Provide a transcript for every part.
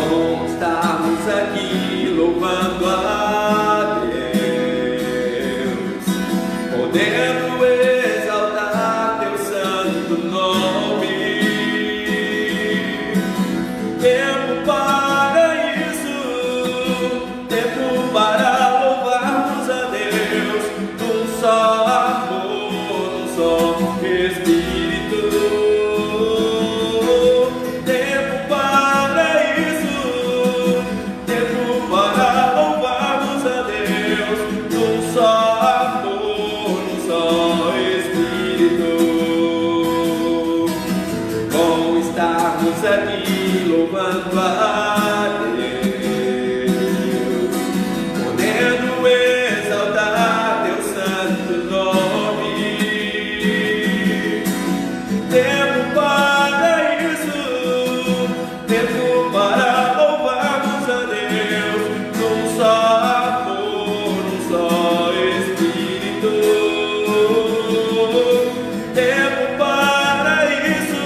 Bom estarmos aqui louvando a Deus, podendo exaltar teu santo nome. Tempo para isso, tempo para louvarmos a Deus, num só amor, num só Espírito. Tempo para isso, tempo para louvarmos a Deus, num só amor, num só Espírito. Bom estarmos aqui louvando a Deus, podendo exaltar teu santo nome. Tempo para isso, tempo para louvarmos a Deus, num só amor, num só Espírito. Tempo para isso,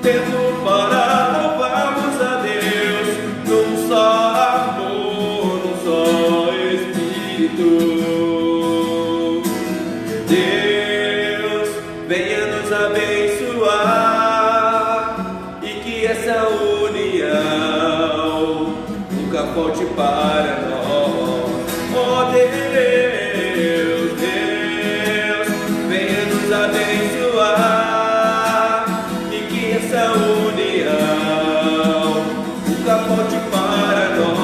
tempo para louvarmos a Deus, num só amor, num só Espírito. Deus, venha nos abençoar e que essa união nunca falte para nós. Oh Deus, Deus, venha nos abençoar e que essa união nunca falte para nós.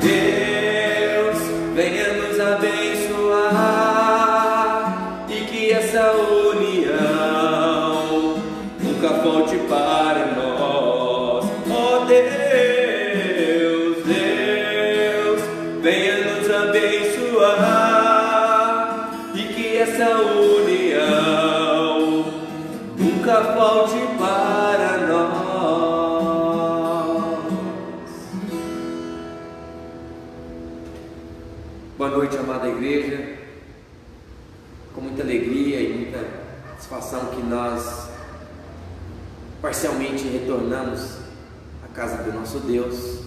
Deus, venha nos abençoar e que essa união nunca falte para nós. Oh Deus, Deus, venha nos abençoar e que essa união nunca falte para nós. Boa noite, amada igreja. Com muita alegria e muita satisfação que nós parcialmente retornamos à casa do nosso Deus.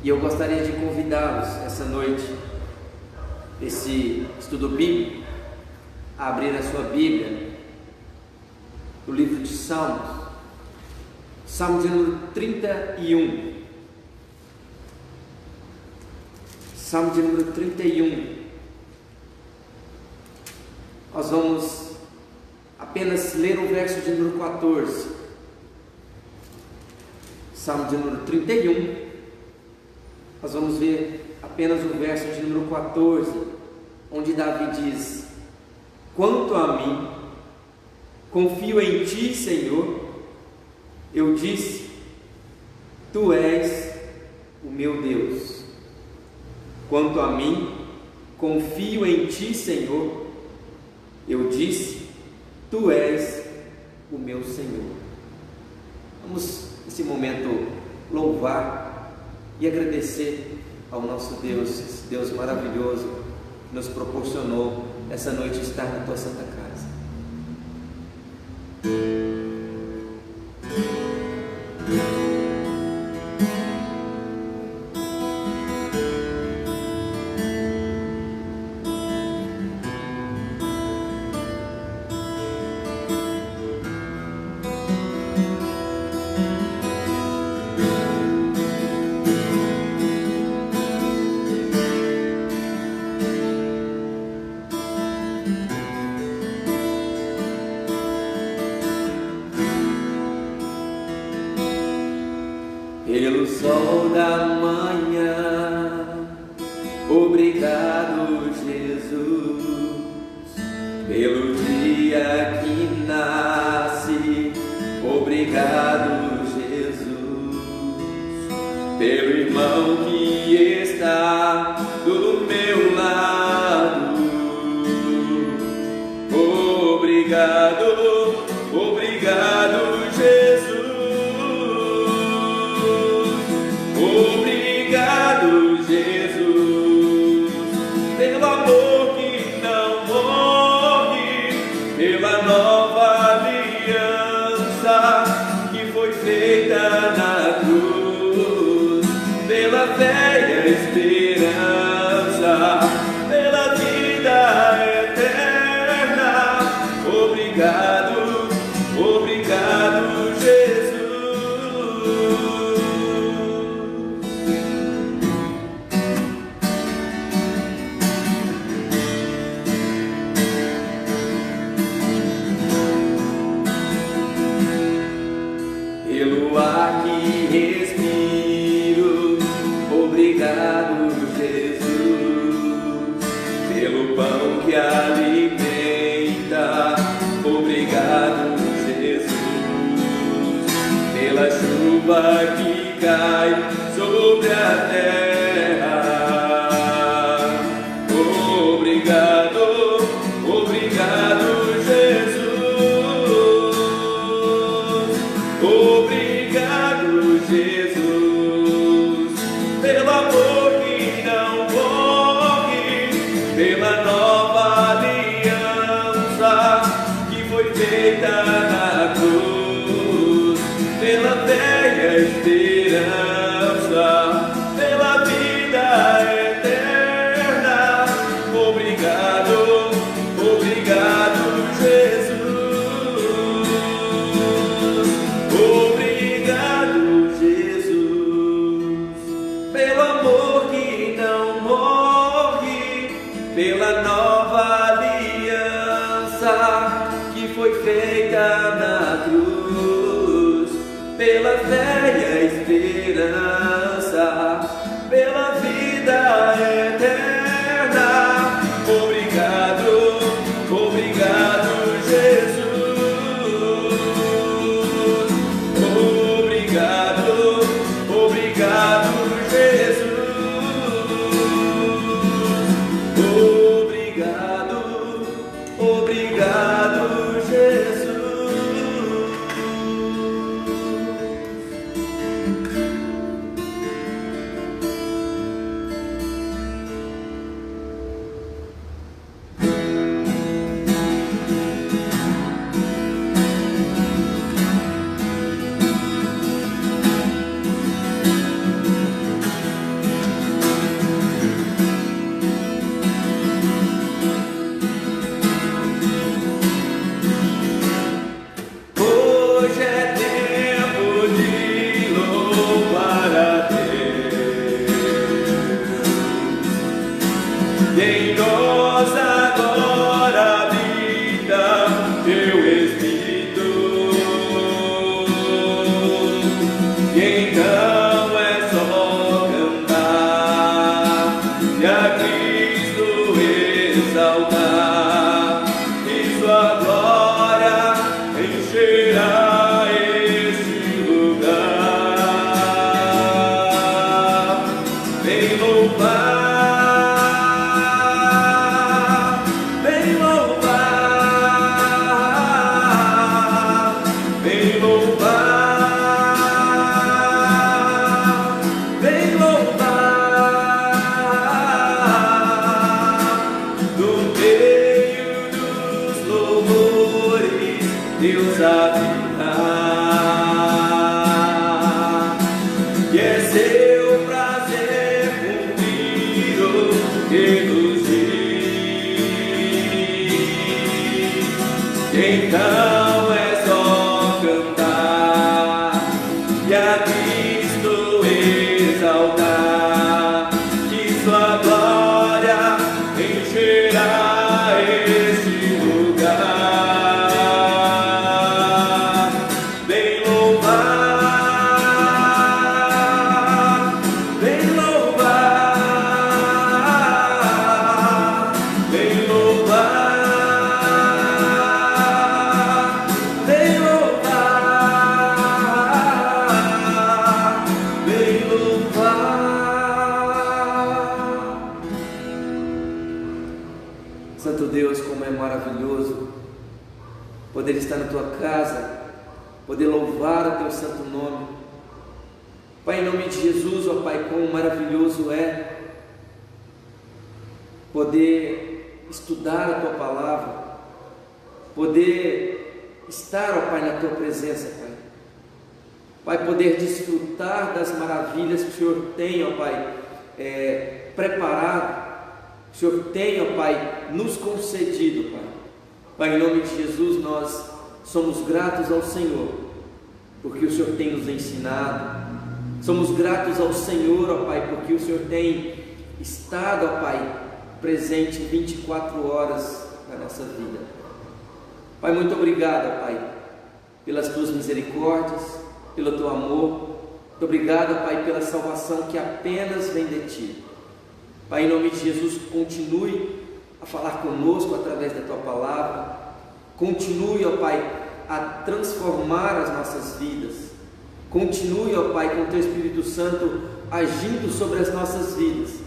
E eu gostaria de convidá-los essa noite, esse estudo bíblico, a abrir a sua Bíblia no livro de Salmos, Salmo de número 31. Salmo de número 31. Nós vamos apenas ler o verso de número 14. Salmo de número 31. Nós vamos ver apenas o verso de número 14, onde Davi diz: quanto a mim, confio em ti, Senhor. Eu disse: tu és o meu Deus. Quanto a mim, confio em ti, Senhor. Eu disse: tu és o meu Senhor. Vamos nesse momento louvar e agradecer ao nosso Deus, esse Deus maravilhoso que nos proporcionou essa noite estar na tua santa casa. Pelo sol da manhã, obrigado, Jesus. Pelo dia que nasce, obrigado, Jesus. Pelo irmão que está do meu lado, obrigado, obrigado, Jesus. pelo ar que respiro. Obrigado, Jesus, pelo pão que alimenta. Obrigado, Jesus, pela chuva que cai sobre a terra. Obrigado, obrigado, Jesus. Obrigado, Jesus, pelo amor que não morre, pela nova aliança que foi feita na cruz, pela velha esperança, pela vida eterna. Obrigado, obrigado, Jesus. Obrigado, Jesus, pelo amor que não morre, pela nova aliança que foi feita na cruz, pela velha esperança, pela vida eterna. Obrigado, obrigado, Jesus. Obrigado, obrigado, Jesus. Obrigado, obrigado, Jesus. Hoje é tempo de louvar a Deus. Em nós agora habita teu Espírito, e então é só cantar e a Cristo exaltar, e sua glória encherá este lugar. Vem louvar, vem louvar, vem louvar, vem louvar. No meio dos louvores Deus habitar, e é seu prazer cumprir o que nos diz. Então é só cantar e a Cristo exaltar, que sua glória encherá este lugar. Vem louvar, vem louvar, vem louvar, vem louvar, vem louvar. Santo Deus, como é maravilhoso poder estar na tua casa, poder louvar o teu santo nome. Pai, em nome de Jesus, ó Pai, quão maravilhoso é poder estudar a tua palavra, poder estar, ó Pai, na tua presença, Pai. Pai, poder desfrutar das maravilhas que o Senhor tem, ó Pai, preparado, que o Senhor tem, ó Pai, nos concedido, Pai. Pai, em nome de Jesus, nós somos gratos ao Senhor, porque o Senhor tem nos ensinado. Somos gratos ao Senhor, ó Pai, porque o Senhor tem estado, ó Pai, presente 24 horas na nossa vida. Pai, muito obrigado, ó Pai, pelas tuas misericórdias, pelo Teu amor. Muito obrigado, Pai, pela salvação que apenas vem de Ti. Pai, em nome de Jesus, continue a falar conosco através da Tua palavra. Continue, ó Pai, a transformar as nossas vidas. Continue, ó Pai, com o Teu Espírito Santo agindo sobre as nossas vidas,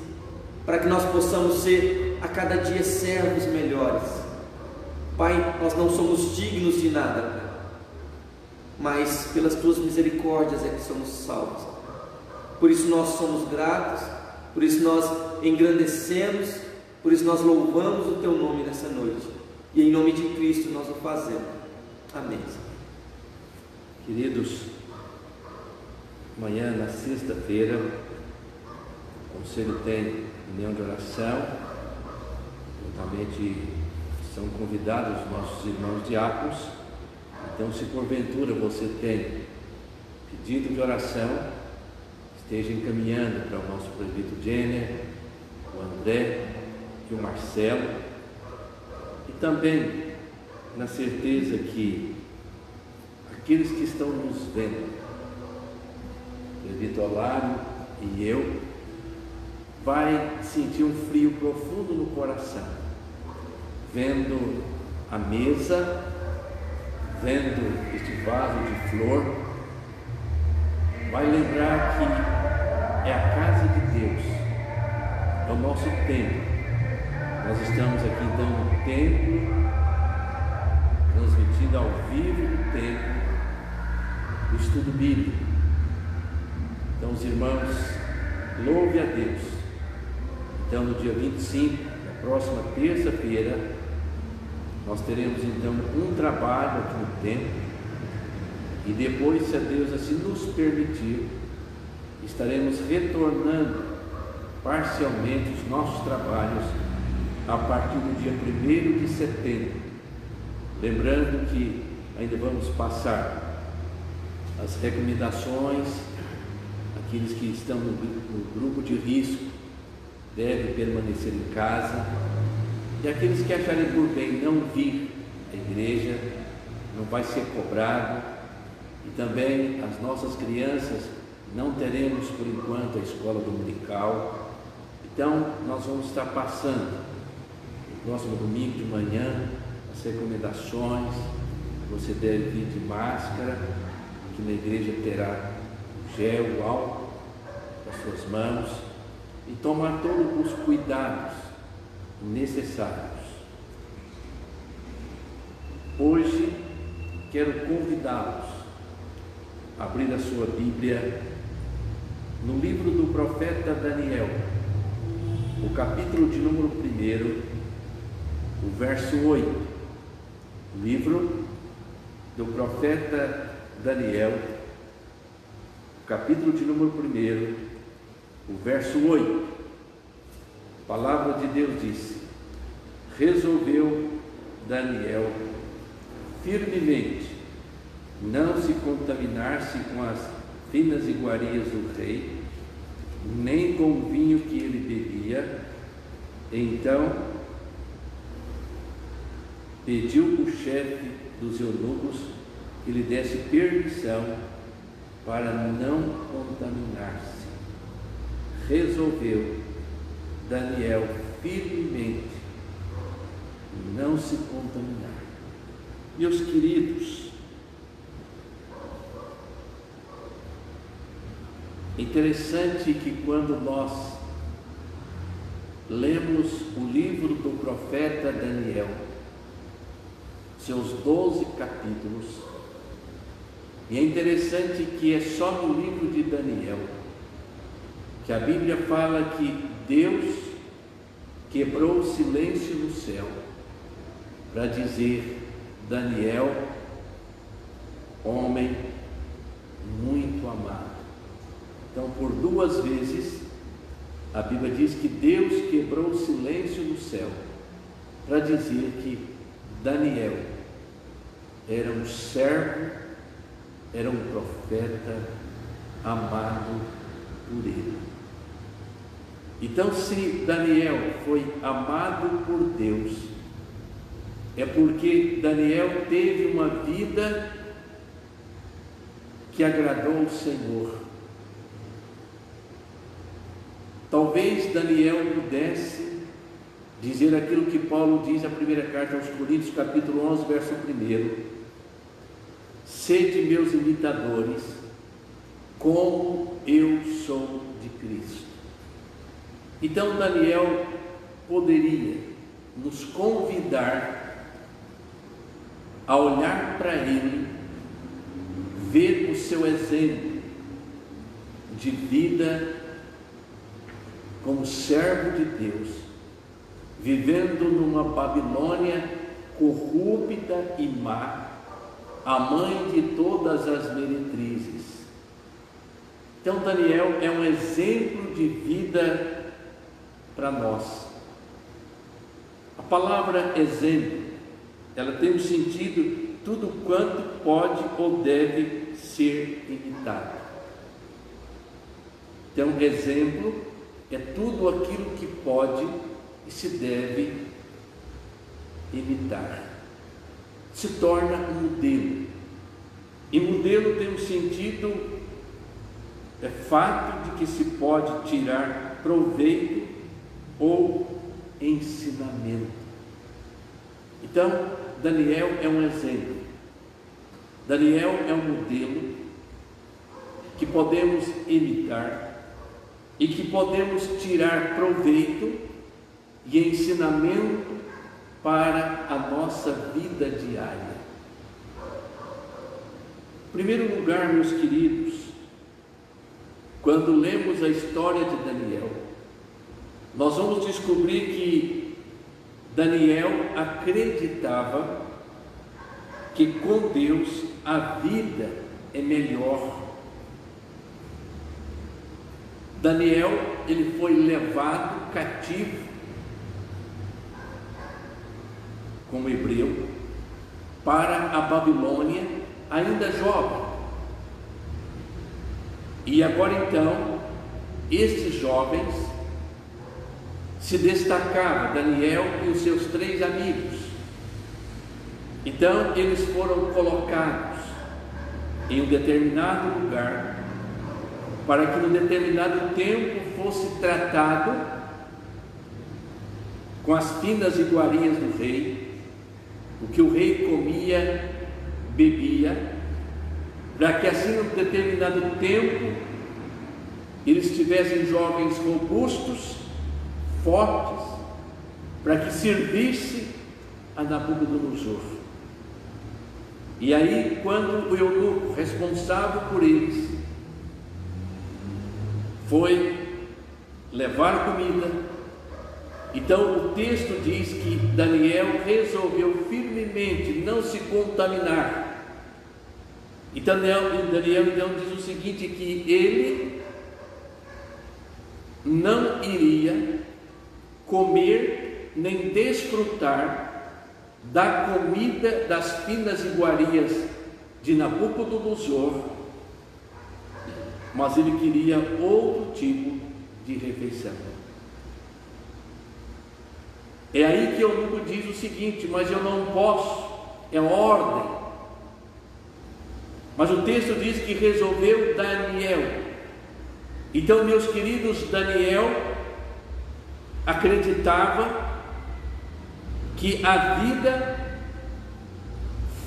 para que nós possamos ser a cada dia servos melhores. Pai, nós não somos dignos de nada, Pai, mas pelas Tuas misericórdias é que somos salvos. Por isso nós somos gratos, por isso nós engrandecemos, por isso nós louvamos o Teu nome nessa noite, e em nome de Cristo nós o fazemos. Amém. Queridos, amanhã, na sexta-feira, o Conselho tem reunião de oração. Juntamente são convidados os nossos irmãos diáconos. Então, se porventura você tem pedido de oração, esteja encaminhando para o nosso presbítero Jenner, o André e o Marcelo. E também na certeza que aqueles que estão nos vendo, o presbítero Olário e eu, vai sentir um frio profundo no coração, vendo a mesa, vendo este vaso de flor. Vai lembrar que é a casa de Deus, é o nosso templo. Nós estamos aqui então no templo, transmitindo ao vivo no templo o estudo bíblico. Então, os irmãos, louve a Deus. Então, no dia 25, na próxima terça-feira, nós teremos então um trabalho aqui no templo, e depois, se a Deus assim nos permitir, estaremos retornando parcialmente os nossos trabalhos a partir do dia 1º de setembro. Lembrando que ainda vamos passar as recomendações. Aqueles que estão no grupo de risco devem permanecer em casa, e aqueles que acharem por bem não vir à igreja, não vai ser cobrado. E também as nossas crianças, não teremos por enquanto a escola dominical. Então nós vamos estar passando no próximo domingo de manhã as recomendações. Você deve vir de máscara, que na igreja terá o gel, o álcool nas suas mãos, e tomar todos os cuidados necessários. Hoje quero convidá-los a abrir a sua Bíblia no livro do profeta Daniel, o capítulo de número 1, o verso 8. Livro do profeta Daniel, capítulo de número 1, o verso 8. A palavra de Deus diz: resolveu Daniel firmemente não se contaminar-se com as finas iguarias do rei, nem com o vinho que ele bebia. Então pediu o chefe dos eunucos que lhe desse permissão para não contaminar-se. Resolveu Daniel firmemente não se contaminar. Meus queridos, interessante que quando nós lemos o livro do profeta Daniel, seus 12 capítulos, e é interessante que é só no livro de Daniel que a Bíblia fala que Deus quebrou o silêncio no céu para dizer: Daniel, homem muito amado. Então, por 2 vezes, a Bíblia diz que Deus quebrou o silêncio no céu para dizer que Daniel era um servo, era um profeta amado por ele. Então, se Daniel foi amado por Deus, é porque Daniel teve uma vida que agradou o Senhor. Talvez Daniel pudesse dizer aquilo que Paulo diz na primeira carta aos Coríntios, capítulo 11, verso 1: sede meus imitadores, como eu sou de Cristo. Então Daniel poderia nos convidar a olhar para ele, ver o seu exemplo de vida como servo de Deus, vivendo numa Babilônia corrupta e má, a mãe de todas as meretrizes. Então Daniel é um exemplo de vida para nós. A palavra exemplo, ela tem um sentido tudo quanto pode ou deve ser imitado. Então exemplo é tudo aquilo que pode e se deve imitar. Se torna um modelo. E modelo tem um sentido, é fato de que se pode tirar proveito ou ensinamento. Então, Daniel é um exemplo. Daniel é um modelo que podemos imitar e que podemos tirar proveito e ensinamento para a nossa vida diária. Em primeiro lugar, meus queridos, quando lemos a história de Daniel, nós vamos descobrir que Daniel acreditava que com Deus a vida é melhor. Daniel, ele foi levado cativo como hebreu para a Babilônia, ainda jovem. E agora então, estes jovens se destacavam, Daniel e os seus 3 amigos. Então eles foram colocados em um determinado lugar, para que no determinado tempo fosse tratado com as finas iguarias do rei, o que o rei comia, bebia, para que assim no determinado tempo eles tivessem jovens robustos, fortes, para que servisse a Nabucodonosor. E aí, quando o eunuco responsável por eles foi levar comida, então o texto diz que Daniel resolveu firmemente não se contaminar. E Daniel então diz o seguinte, que ele não iria comer nem desfrutar da comida das finas iguarias de Nabucodonosor, mas ele queria outro tipo de refeição. É aí que o eunuco diz o seguinte: mas eu não posso, é ordem. Mas o texto diz que resolveu Daniel. Então, meus queridos, Daniel acreditava que a vida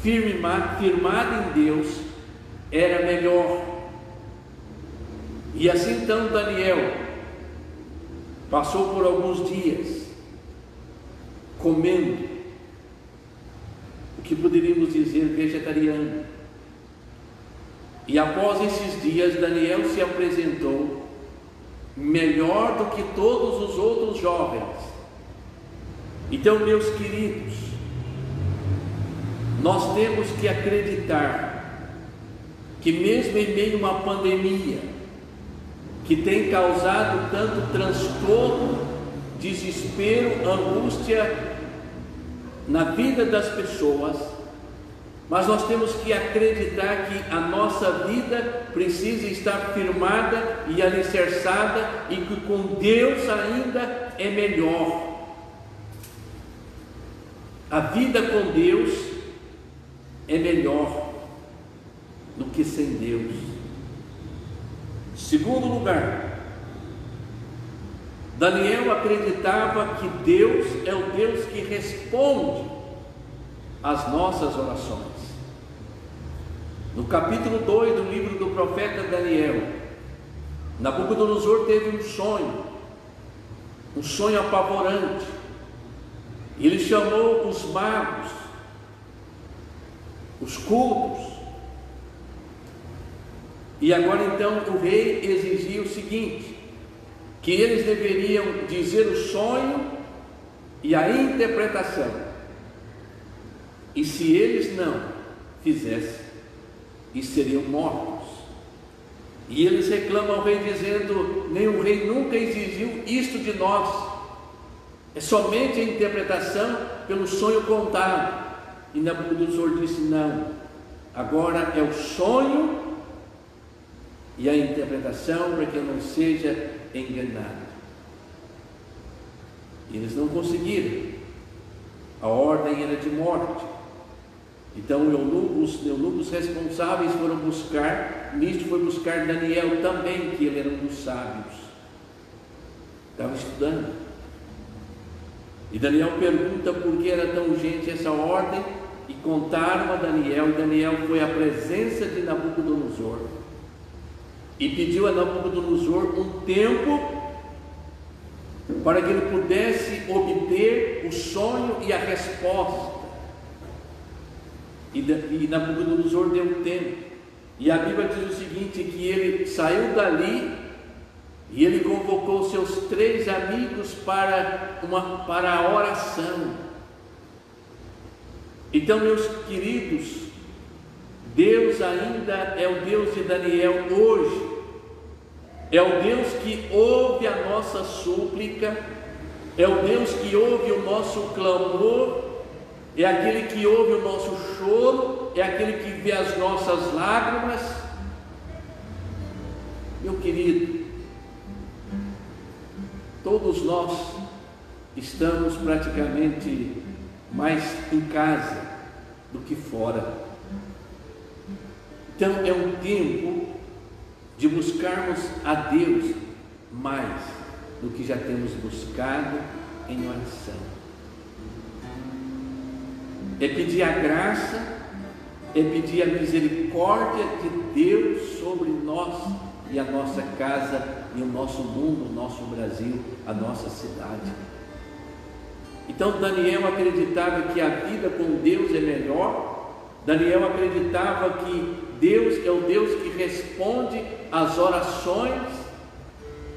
firmada em Deus era melhor. E assim então Daniel passou por alguns dias comendo o que poderíamos dizer vegetariano. E após esses dias, Daniel se apresentou melhor do que todos os outros jovens. Então, meus queridos, nós temos que acreditar que mesmo em meio a uma pandemia que tem causado tanto transtorno, desespero, angústia na vida das pessoas, mas nós temos que acreditar que a nossa vida precisa estar firmada e alicerçada e que com Deus ainda é melhor. A vida com Deus é melhor. do que sem Deus. Segundo lugar, Daniel acreditava que Deus é o Deus que responde às nossas orações. No capítulo 2 do livro do profeta Daniel, Nabucodonosor teve um sonho apavorante. Ele chamou os magos, os cultos, e agora então o rei exigia o seguinte: que eles deveriam dizer o sonho e a interpretação, e se eles não fizessem, eles seriam mortos. E eles reclamam ao rei dizendo: nem o rei nunca exigiu isto de nós, é somente a interpretação pelo sonho contado. E Nabucodonosor disse: não, agora é o sonho e a interpretação, para que eu não seja enganado. E eles não conseguiram, a ordem era de morte. Então os eunucos responsáveis foram buscar, nisto foi buscar Daniel também, que ele era um dos sábios, estava estudando. E Daniel pergunta por que era tão urgente essa ordem, e contaram a Daniel, e Daniel foi à presença de Nabucodonosor e pediu a Nabucodonosor um tempo para que ele pudesse obter o sonho e a resposta. E Nabucodonosor deu um tempo, e a Bíblia diz o seguinte: que ele saiu dali e ele convocou seus 3 amigos para a oração. Então, meus queridos, Deus ainda é o Deus de Daniel hoje, é o Deus que ouve a nossa súplica, é o Deus que ouve o nosso clamor, é aquele que ouve o nosso choro, é aquele que vê as nossas lágrimas. Meu querido, todos nós estamos praticamente mais em casa do que fora. Então é um tempo de buscarmos a Deus mais do que já temos buscado em oração. É pedir a graça, é pedir a misericórdia de Deus sobre nós e a nossa casa e o nosso mundo, o nosso Brasil, a nossa cidade. Então Daniel acreditava que a vida com Deus é melhor. Daniel acreditava que Deus é o Deus que responde às orações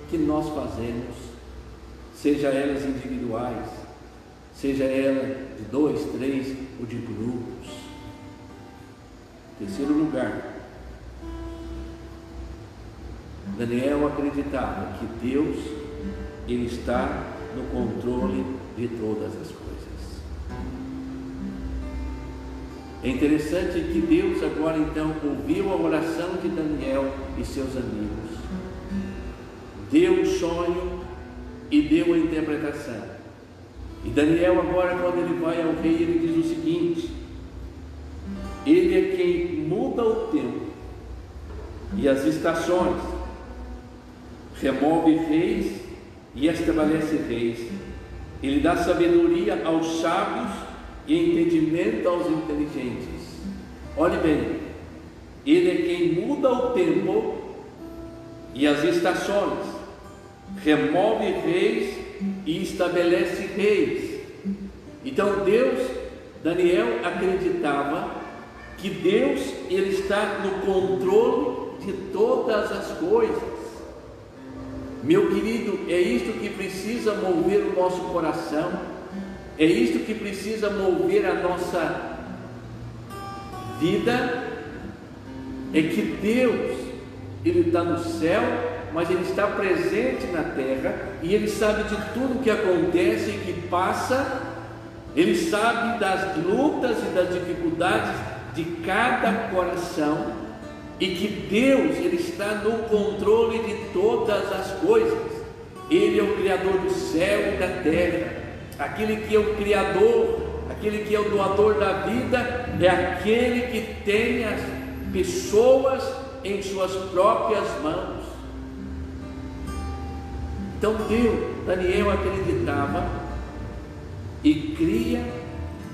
que nós fazemos, seja elas individuais, seja ela de 2, 3 ou de grupos. Terceiro lugar, Daniel acreditava que Deus, ele está no controle de todas as coisas. É interessante que Deus agora então ouviu a oração de Daniel e seus amigos, deu o sonho e deu a interpretação. E Daniel agora, quando ele vai ao rei, ele diz o seguinte: ele é quem muda o tempo e as estações, remove reis e estabelece reis. Ele dá sabedoria aos sábios e entendimento aos inteligentes. Olhe bem, ele é quem muda o tempo e as estações, remove reis e estabelece reis. Então Daniel acreditava que Deus, ele está no controle de todas as coisas. Meu querido, é isto que precisa mover o nosso coração, é isto que precisa mover a nossa vida, é que Deus, ele está no céu, mas ele está presente na terra, e ele sabe de tudo que acontece e que passa, ele sabe das lutas e das dificuldades de cada coração, e que Deus, ele está no controle de todas as coisas. Ele é o Criador do céu e da terra, aquele que é o Criador, aquele que é o doador da vida, é aquele que tem as pessoas em suas próprias mãos. Então Daniel acreditava e cria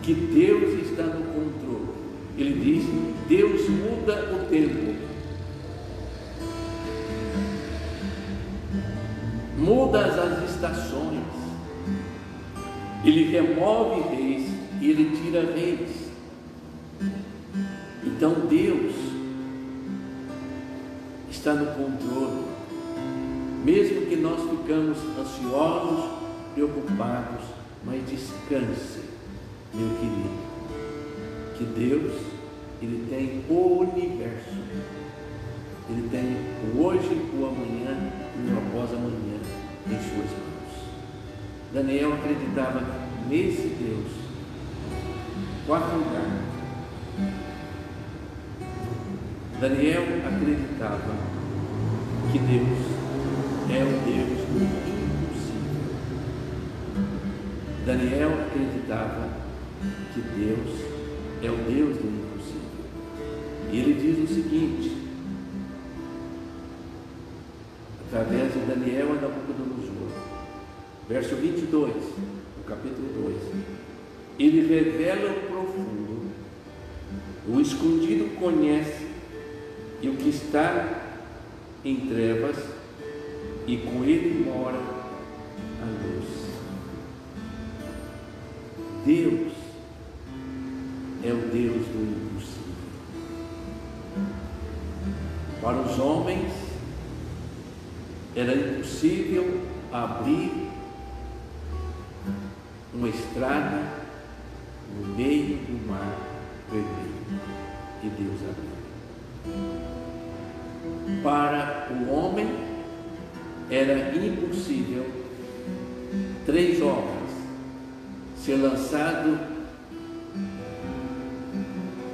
que Deus está no controle. Ele diz: Deus muda o tempo, muda as estações, Ele remove reis e Ele tira reis. Então Deus está no controle, mesmo que nós ficamos ansiosos, preocupados, mas descanse, meu querido, que Deus, Ele tem o universo, Ele tem o hoje, o amanhã e o após amanhã em suas mãos. Daniel acreditava nesse Deus. Quarto lugar, Daniel acreditava que Deus é o Deus do impossível. Daniel acreditava que Deus é o Deus do impossível. E ele diz o seguinte, através de Daniel e Nabucodonosor, verso 22, do capítulo 2: Ele revela o profundo, o escondido conhece, e o que está em trevas, e com ele mora a luz. Deus é o Deus do impossível. Para os homens era impossível abrir uma estrada no meio do mar vermelho, e Deus abriu. Para o homem era impossível 3 homens ser lançado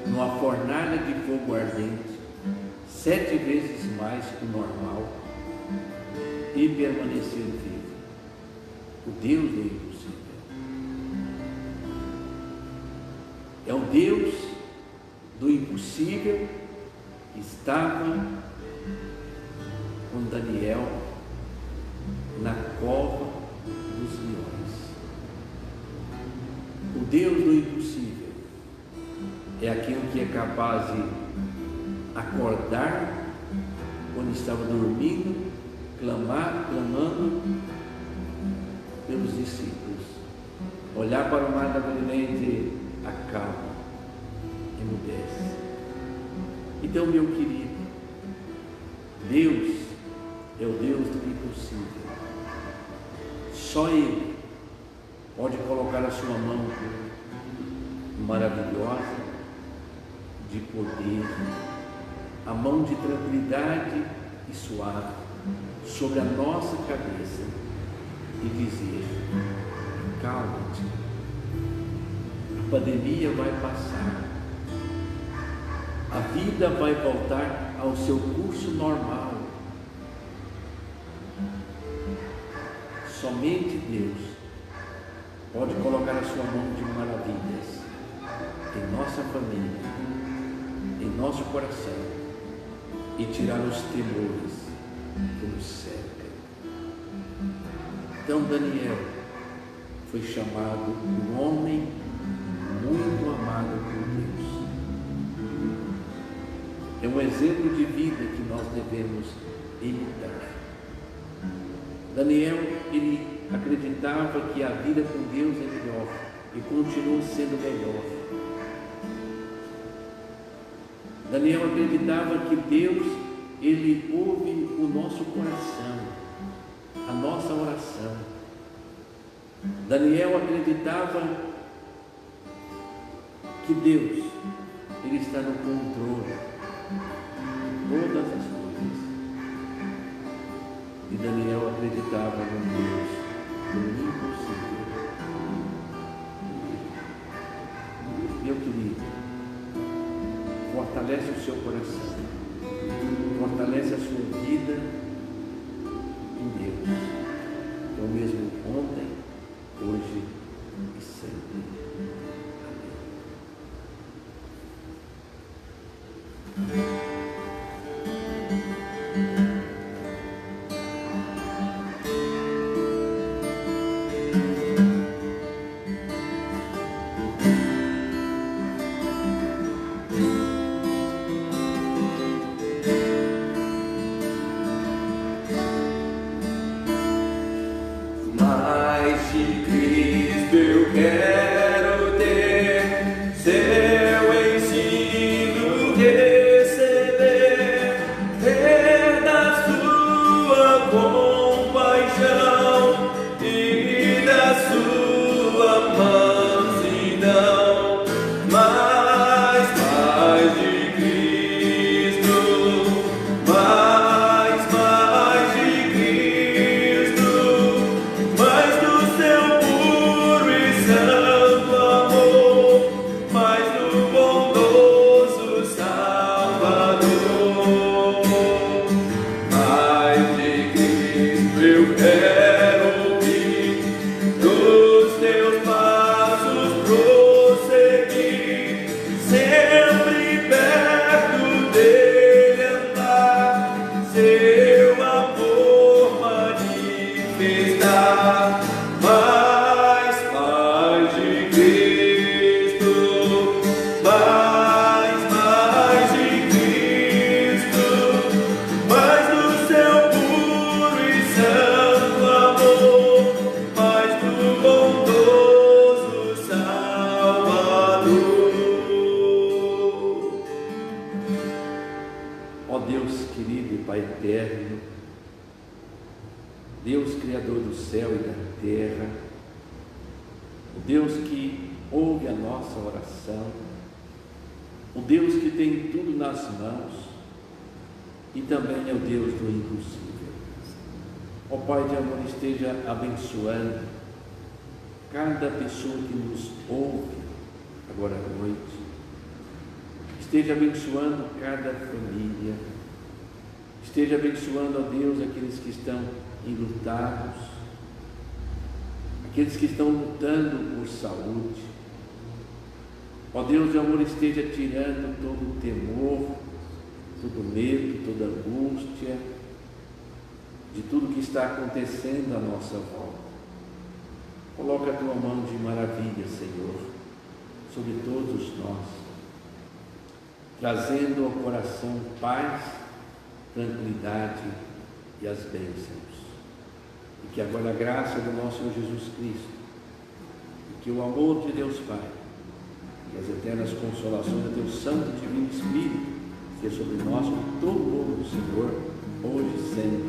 numa fornalha de fogo ardente 7 vezes mais que o normal e permanecer vivo. O Deus do impossível é o Deus do impossível que estava com Daniel na cova dos leões. O Deus do impossível é aquele que é capaz de acordar quando estava dormindo, clamando pelos discípulos, olhar para o mar da Galileia e dizer: acalma, emudece. Então, meu querido, Deus é o Deus do impossível. Só Ele pode colocar a sua mão maravilhosa de poder, a mão de tranquilidade e suave sobre a nossa cabeça e dizer: calma-te, a pandemia vai passar, a vida vai voltar ao seu curso normal. Somente Deus pode colocar a sua mão de maravilhas em nossa família, em nosso coração, e tirar os temores que nos cercam. Então Daniel foi chamado um homem muito amado por Deus. É um exemplo de vida que nós devemos imitar. Daniel, ele acreditava que a vida com Deus é melhor e continua sendo melhor. Daniel acreditava que Deus, Ele ouve o nosso coração, a nossa oração. Daniel acreditava que Deus, Ele está no controle de todas as coisas. E Daniel acreditava no Deus do impossível. Meu querido, fortalece o seu coração, fortalece a sua vida em Deus, é o mesmo ontem, hoje e sempre. Amém. de Cristo eu quero ter, seu ensino receber, ter da sua compaixão e da sua mansidão. Mais de Cristo, mais de Cristo, mais do seu puro e santo amor, mais do bondoso Salvador. Mais de Cristo eu quero ouvir, dos teus passos prosseguir, sempre perto dele andar, seu amor manifestar. Mais de Cristo, mais de Cristo, mais do seu puro e santo amor, mais do bondoso Salvador. Ó Deus querido e Pai eterno, Deus Criador do céu e da terra, o Deus que ouve a nossa oração, o Deus que tem tudo nas mãos e também é o Deus do impossível. Ó Pai de amor, esteja abençoando cada pessoa que nos ouve agora à noite, esteja abençoando cada família, esteja abençoando, ó Deus, aqueles que estão enlutados, aqueles que estão lutando por saúde. Ó Deus de amor, esteja tirando todo o temor, todo o medo, toda a angústia de tudo que está acontecendo à nossa volta. Coloca a tua mão de maravilha, Senhor, sobre todos nós, trazendo ao coração paz, tranquilidade e as bênçãos. E que agora a graça do nosso Senhor Jesus Cristo, e que o amor de Deus Pai, e as eternas consolações do teu Santo e Divino Espírito, seja sobre nós, com todo o povo do Senhor, hoje e sempre.